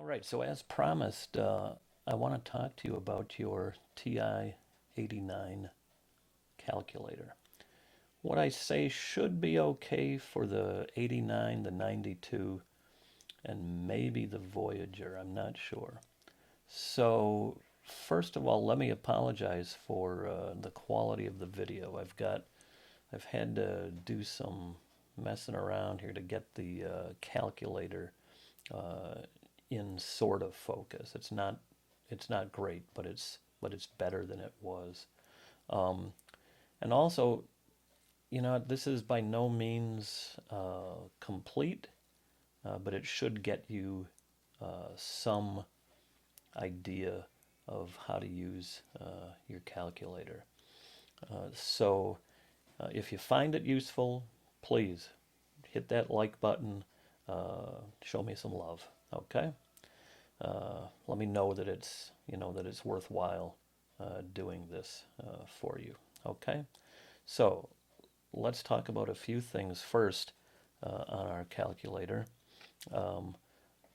All right, so as promised, I want to talk to you about your TI89 calculator. What I say should be okay for the 89, the 92, and maybe the Voyager. I'm not sure. So, first of all, let me apologize for the quality of the video. I've had to do some messing around here to get the calculator uh, in sort of focus. It's not great, but it's better than it was. Um, and also, this is by no means complete, but it should get you some idea of how to use your calculator. So, if you find it useful, please hit that like button. Show me some love. Okay. Let me know that it's worthwhile doing this for you. Okay, so let's talk about a few things first on our calculator. Um,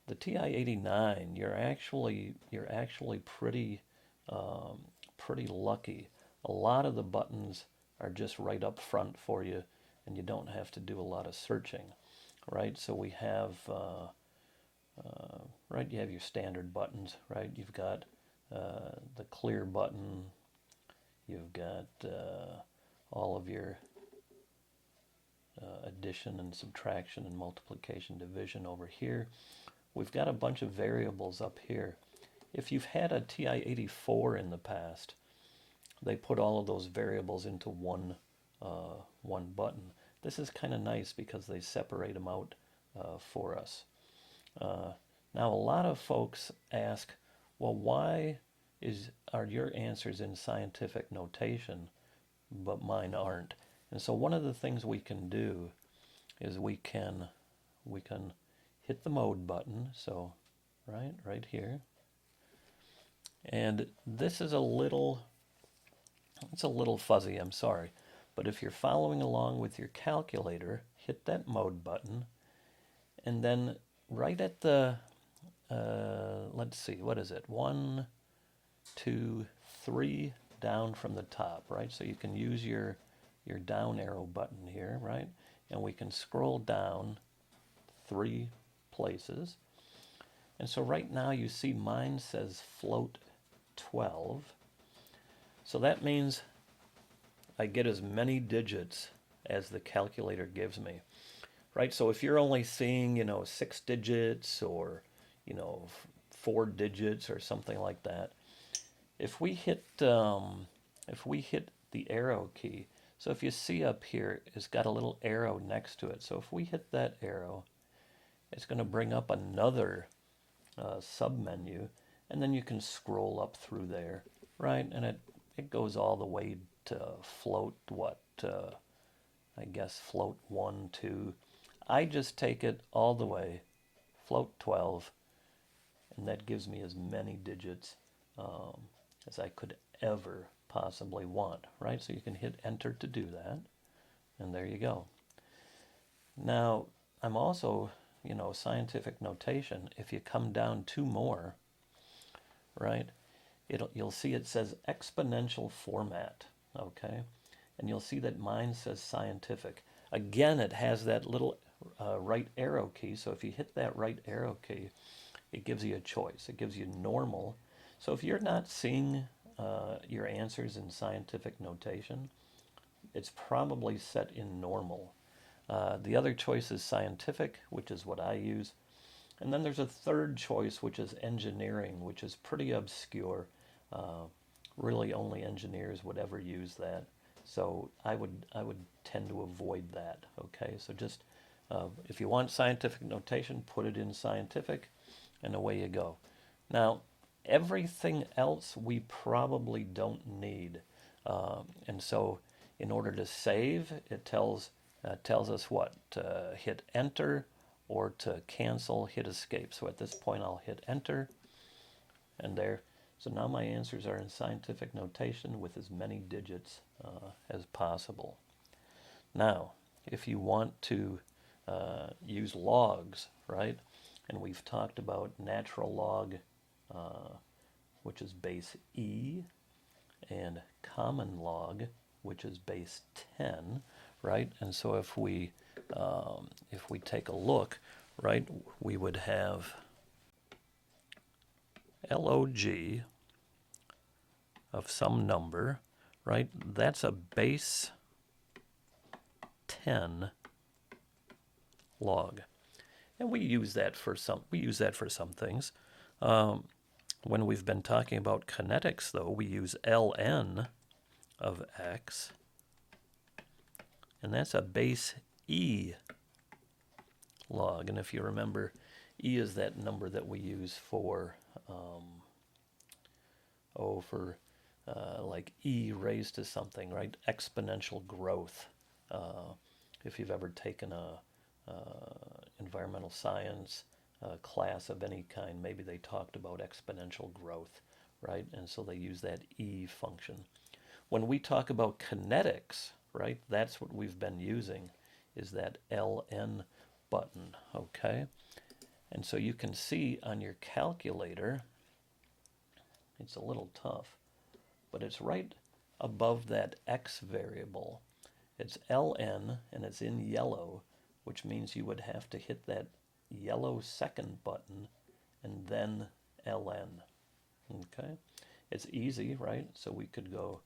the TI89, you're actually pretty lucky. A lot of the buttons are just right up front for you, and you don't have to do a lot of searching, right? So we have right, you have your standard buttons, right? You've got the clear button, you've got all of your addition and subtraction and multiplication, division over here. We've got a bunch of variables up here. If you've had a TI-84 in the past, they put all of those variables into one button. This is kind of nice because they separate them out for us. Uh, Now, a lot of folks ask, well, why are your answers in scientific notation, but mine aren't? And so one of the things we can do is we can hit the mode button, so right here. And this is it's a little fuzzy, I'm sorry. But if you're following along with your calculator, hit that mode button, and then right at the let's see, what is it? One, two, three down from the top, right? So you can use your down arrow button here, right? And we can scroll down three places. And so right now you see mine says float 12. So that means I get as many digits as the calculator gives me, right? So if you're only seeing, 6 digits or, 4 digits or something like that, if we hit the arrow key, so if you see up here, it's got a little arrow next to it. So if we hit that arrow, it's going to bring up another submenu, and then you can scroll up through there, right? And it goes all the way to float I guess float 1, 2. I just take it all the way, float 12, and that gives me as many digits um, as I could ever possibly want, right? So you can hit enter to do that, and there you go. Now, I'm also, scientific notation, if you come down two more, right, you'll see it says exponential format, okay? And you'll see that mine says scientific. Again, it has that little right arrow key, so if you hit that right arrow key, it gives you a choice. It gives you normal. So if you're not seeing your answers in scientific notation, it's probably set in normal. The other choice is scientific, which is what I use. And then there's a third choice, which is engineering, which is pretty obscure. Uh, Really, only engineers would ever use that. So I would tend to avoid that. Okay, so just if you want scientific notation, put it in scientific, and away you go. Now, everything else we probably don't need, and so in order to save, it tells us what to hit enter, or to cancel, hit escape. So at this point, I'll hit enter, and there. So now my answers are in scientific notation with as many digits as possible. Now, if you want to use logs, right? and we've talked about natural log, which is base e, and common log, which is base 10, right? And so if we take a look, right, we would have log of some number, right? That's a base 10 log. And we use that for some things. When we've been talking about kinetics, though, we use ln of x, and that's a base e log. And if you remember, e is that number that we use for like e raised to something, right? Exponential growth. If you've ever taken a environmental science class of any kind, maybe they talked about exponential growth, right? And so they use that e function. When we talk about kinetics, right, that's what we've been using, is that ln button, okay? And so you can see on your calculator, it's a little tough, but it's right above that x variable. It's ln, and it's in yellow, which means you would have to hit that yellow second button and then ln. Okay? It's easy, right? So we could go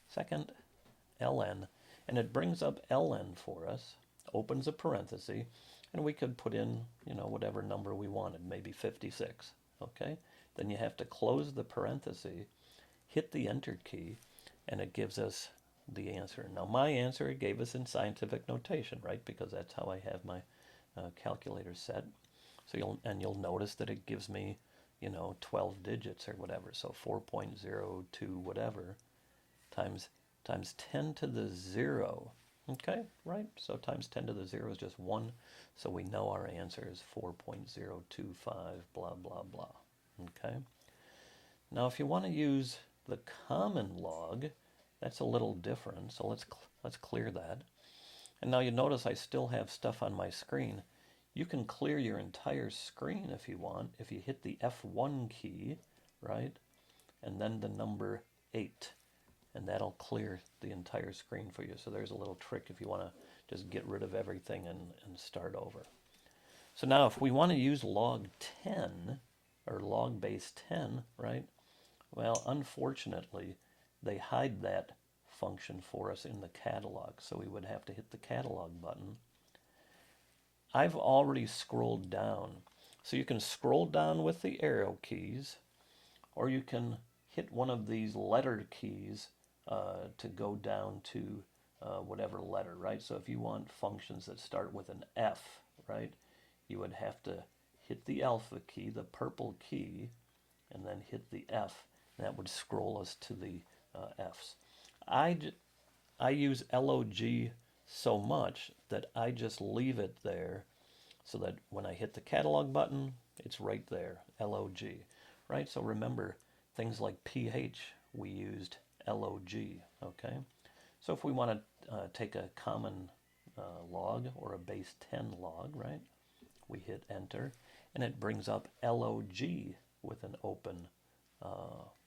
second ln, and it brings up ln for us, opens a parenthesis, and we could put in, whatever number we wanted, maybe 56. Okay? Then you have to close the parenthesis, hit the enter key, and it gives us the answer. Now my answer it gave us in scientific notation, right? Because that's how I have my calculator set. So you'll notice that it gives me, 12 digits or whatever. So 4.02 whatever times 10 to the 0. Okay, right? So times 10 to the 0 is just 1. So we know our answer is 4.025 blah blah blah. Okay? Now if you want to use the common log, that's a little different, so let's clear that. And now you notice I still have stuff on my screen. You can clear your entire screen if you want, if you hit the F1 key, right? And then the number 8, and that'll clear the entire screen for you. So there's a little trick if you want to just get rid of everything and start over. So now if we want to use log 10, or log base 10, right? Well, unfortunately, they hide that function for us in the catalog, so we would have to hit the catalog button. I've already scrolled down, so you can scroll down with the arrow keys, or you can hit one of these letter keys to go down to whatever letter, right? So if you want functions that start with an F, right, you would have to hit the alpha key, the purple key, and then hit the F. And that would scroll us to the Fs. I use log so much that I just leave it there so that when I hit the catalog button, it's right there, log, right? So remember, things like pH, we used log, okay? So if we want to take a common log or a base 10 log, right, we hit enter, and it brings up log with an open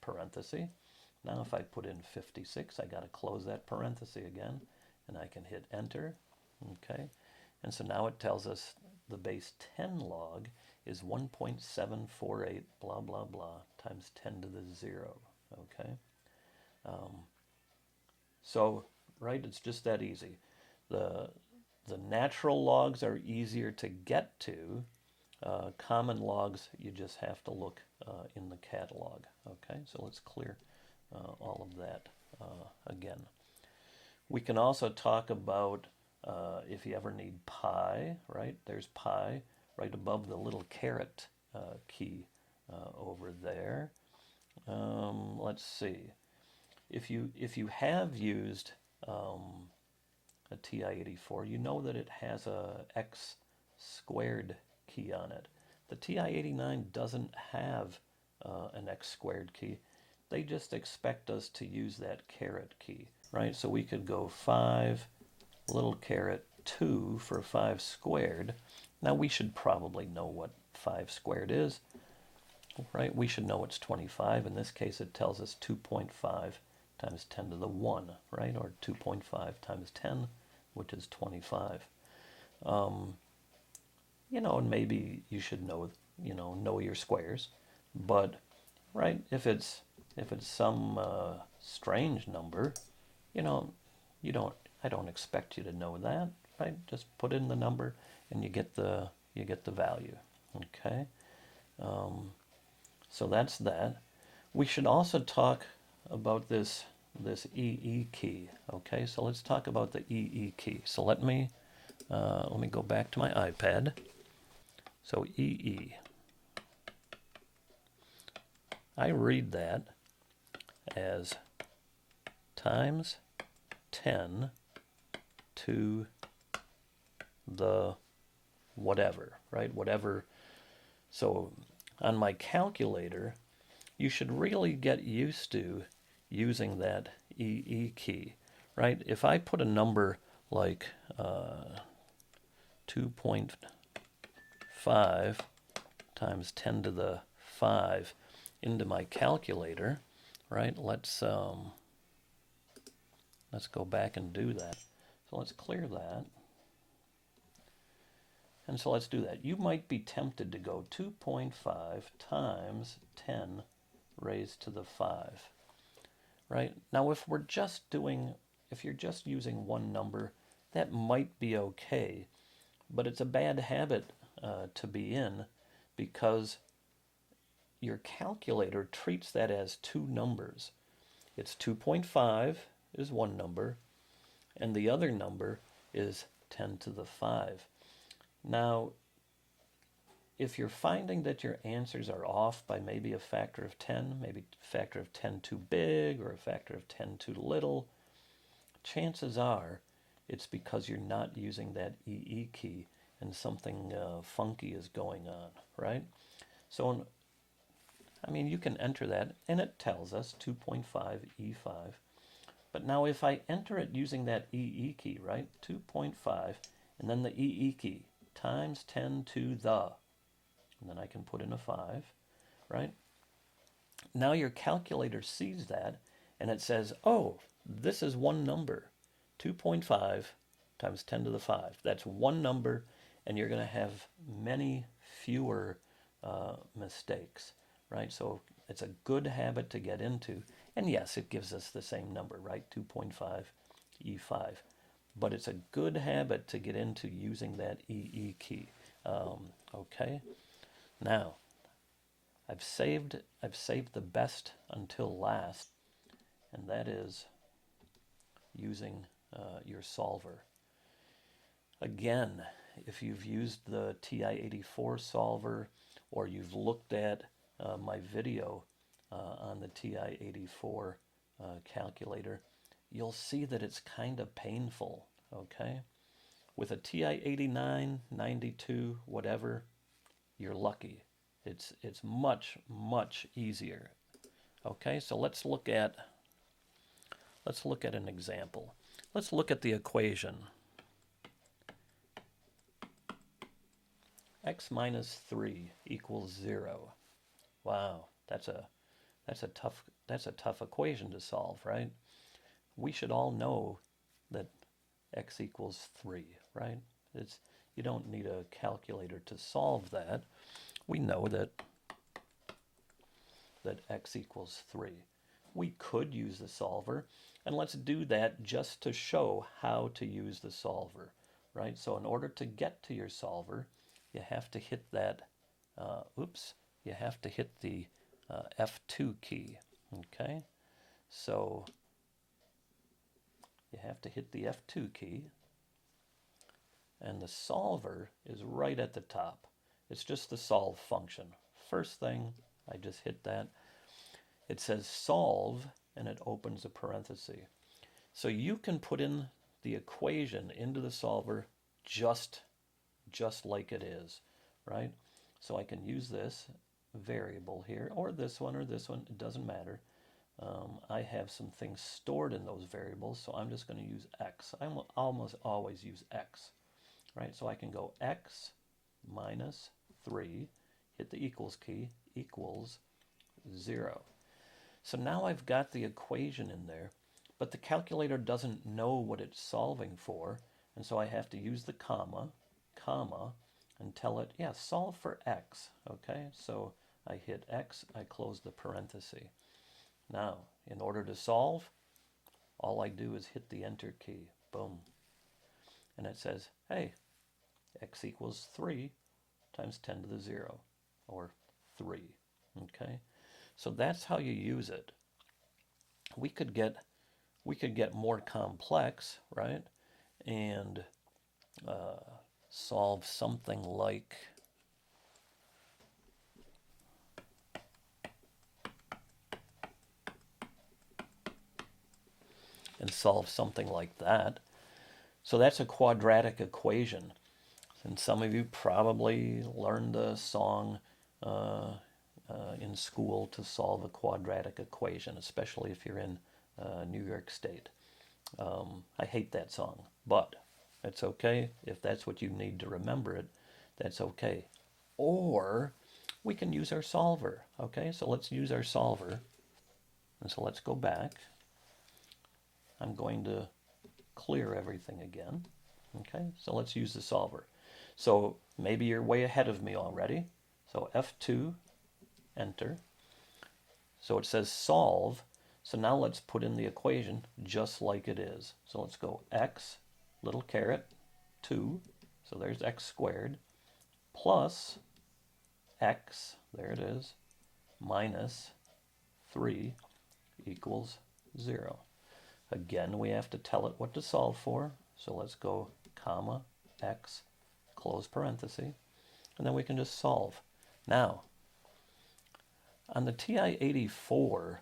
parenthesis. Now if I put in 56, I got to close that parenthesis again, and I can hit enter, okay? And so now it tells us the base 10 log is 1.748 blah blah blah times 10 to the 0, okay? So, right, it's just that easy. The natural logs are easier to get to. Common logs, you just have to look in the catalog, okay? So let's clear all of that again. We can also talk about if you ever need pi, right? There's pi right above the little caret key over there. Let's see. If you have used a TI-84, you know that it has a x squared key on it. The TI-89 doesn't have an x squared key. They just expect us to use that caret key, right? So we could go 5 little caret 2 for 5 squared. Now we should probably know what 5 squared is, right? We should know it's 25. In this case, it tells us 2.5 times 10 to the 1, right? Or 2.5 times 10, which is 25. You know, and maybe you should know, know your squares, but right, if it's some strange number, you know, I don't expect you to know that, right? Just put in the number and you get the value. Okay, so that's that. We should also talk about this EE key. Okay, so let's talk about the EE key. So let me go back to my iPad. So EE, I read that as times 10 to the whatever, right? Whatever. So on my calculator, you should really get used to using that EE key, right? If I put a number like 2.5 times 10 to the 5 into my calculator, right? Let's go back and do that. So let's clear that. And so let's do that. You might be tempted to go 2.5 times 10 raised to the 5, right? Now if you're just using one number, that might be okay, but it's a bad habit to be in, because your calculator treats that as two numbers. It's 2.5 is one number, and the other number is 10 to the 5. Now, if you're finding that your answers are off by maybe a factor of 10, maybe a factor of 10 too big or a factor of 10 too little, chances are it's because you're not using that EE key and something funky is going on, right? So, I mean, you can enter that, and it tells us 2.5 E5. But now if I enter it using that EE key, right, 2.5, and then the EE key, times 10 to the, and then I can put in a 5, right? Now your calculator sees that, and it says, oh, this is one number, 2.5 times 10 to the 5. That's one number, and you're going to have many fewer mistakes, right? So it's a good habit to get into. And yes, it gives us the same number, right? 2.5 E5. But it's a good habit to get into using that EE key. Okay. Now, I've saved the best until last, and that is using your solver. Again, if you've used the TI-84 solver, or you've looked at my video on the TI-84 calculator, you'll see that it's kind of painful, okay? With a TI-89, 92, whatever, you're lucky. It's much, much easier. Okay, so let's look at an example. Let's look at the equation. X minus 3 equals 0. Wow, that's a tough equation to solve, right? We should all know that x equals 3, right? You don't need a calculator to solve that. We know that x equals 3. We could use the solver, and let's do that just to show how to use the solver, right? So in order to get to your solver, you have to hit that, you have to hit the F2 key, okay? So you have to hit the F2 key, and the solver is right at the top. It's just the solve function. First thing, I just hit that. It says solve, and it opens a parenthesis. So you can put in the equation into the solver just like it is, right? So I can use this variable here, or this one, it doesn't matter. I have some things stored in those variables, so I'm just going to use x. I almost always use x, right? So I can go x minus 3 hit the equals key, equals 0. So now I've got the equation in there, but the calculator doesn't know what it's solving for, and so I have to use the comma, and tell it, yeah, solve for x, okay? So I hit x, I close the parenthesis. Now, in order to solve, all I do is hit the enter key, boom. And it says, hey, x equals 3 times 10 to the 0, or 3, okay? So that's how you use it. We could get more complex, right? And solve something like that. So that's a quadratic equation. And some of you probably learned the song in school to solve a quadratic equation, especially if you're in New York State. I hate that song, but it's okay. If that's what you need to remember it, that's okay. Or we can use our solver, okay? So let's use our solver. And so let's go back. I'm going to clear everything again. Okay, so let's use the solver. So maybe you're way ahead of me already. So F2, enter. So it says solve. So now let's put in the equation just like it is. So let's go x, little caret, 2. So there's x squared, plus x, there it is, minus 3 equals 0. Again, we have to tell it what to solve for. So let's go comma, x, close parenthesis, and then we can just solve. Now, on the TI-84,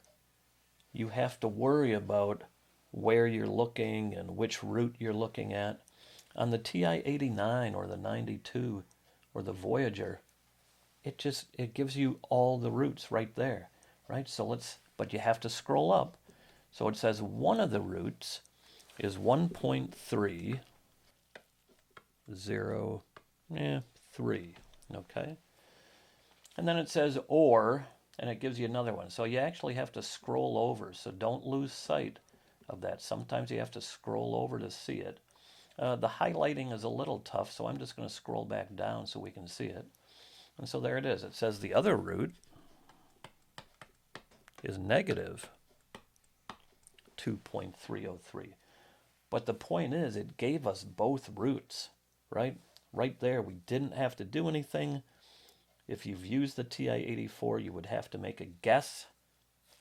you have to worry about where you're looking and which root you're looking at. On the TI-89 or the 92 or the Voyager, it gives you all the roots right there, right? So but you have to scroll up. So it says one of the roots is 1.303, okay? And then it says or, and it gives you another one. So you actually have to scroll over, so don't lose sight of that. Sometimes you have to scroll over to see it. The highlighting is a little tough, so I'm just going to scroll back down so we can see it. And so there it is. It says the other root is negative 2.303. But the point is, it gave us both roots, right? Right there, we didn't have to do anything. If you've used the TI-84, you would have to make a guess.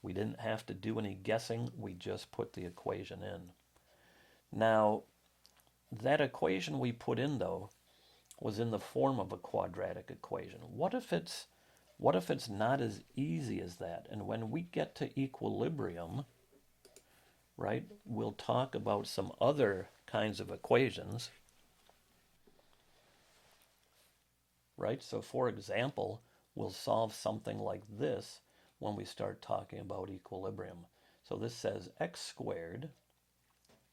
We didn't have to do any guessing. We just put the equation in. Now, that equation we put in, though, was in the form of a quadratic equation. What if it's not as easy as that? And when we get to equilibrium, right, we'll talk about some other kinds of equations, right? So for example, we'll solve something like this when we start talking about equilibrium. So this says x squared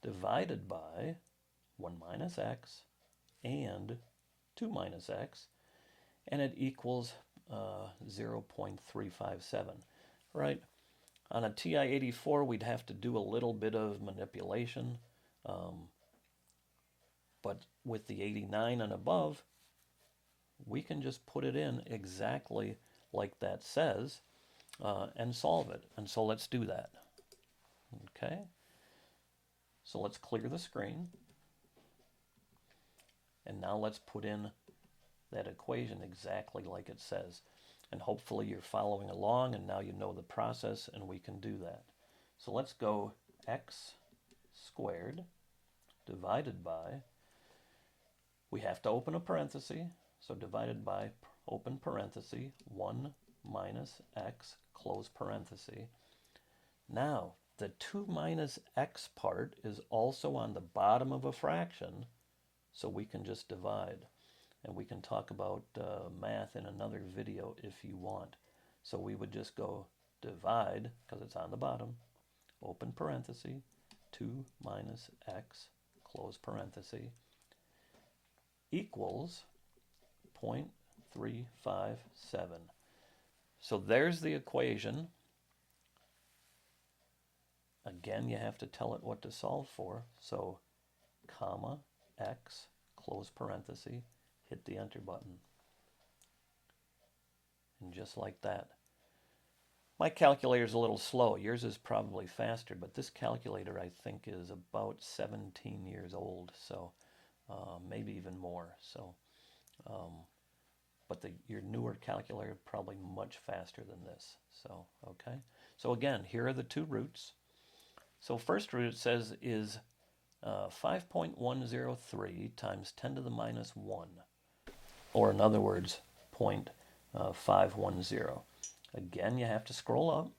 divided by 1 minus x and 2 minus x, and it equals 0.357, right? On a TI-84, we'd have to do a little bit of manipulation, but with the 89 and above, we can just put it in exactly like that says and solve it. And so let's do that. Okay, so let's clear the screen. And now let's put in that equation exactly like it says. And hopefully you're following along and now you know the process and we can do that. So let's go x squared divided by, we have to open a parenthesis, so divided by open parenthesis, 1 minus x, close parenthesis. Now, the 2 minus x part is also on the bottom of a fraction, so we can just divide. And we can talk about math in another video if you want. So we would just go divide, because it's on the bottom, open parenthesis, 2 minus x, close parenthesis, equals 357. So there's the equation. Again, you have to tell it what to solve for. So, comma, x, close parenthesis, hit the enter button. And just like that. My calculator's a little slow. Yours is probably faster, but this calculator, I think, is about 17 years old, so maybe even more. So, but your newer calculator probably much faster than this. So, okay. So again, here are the two roots. So first root, it says, is 5.103 times 10 to the minus 1, or in other words, 0.510. Again, you have to scroll up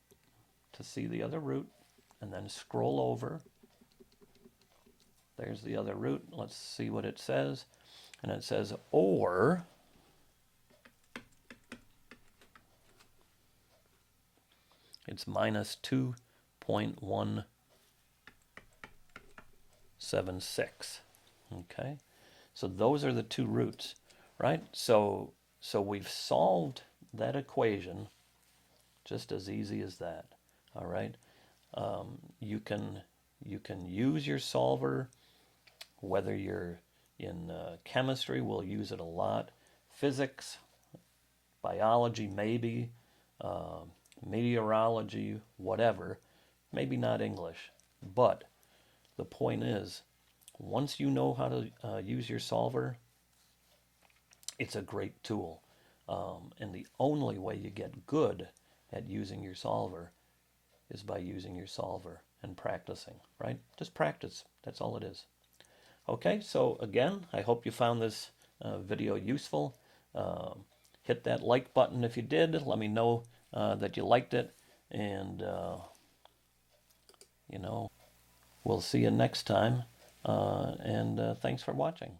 to see the other root, and then scroll over. There's the other root. Let's see what it says. And it says, or it's minus 2.176. Okay, so those are the two roots, right? So we've solved that equation just as easy as that. All right, you can use your solver, whether you're in chemistry, we'll use it a lot. Physics, biology, maybe, meteorology, whatever. Maybe not English, but the point is, once you know how to use your solver, it's a great tool. And the only way you get good at using your solver is by using your solver and practicing, right? Just practice. That's all it is. Okay, so again, I hope you found this video useful. Hit that like button if you did. Let me know that you liked it. And, you know, we'll see you next time. And thanks for watching.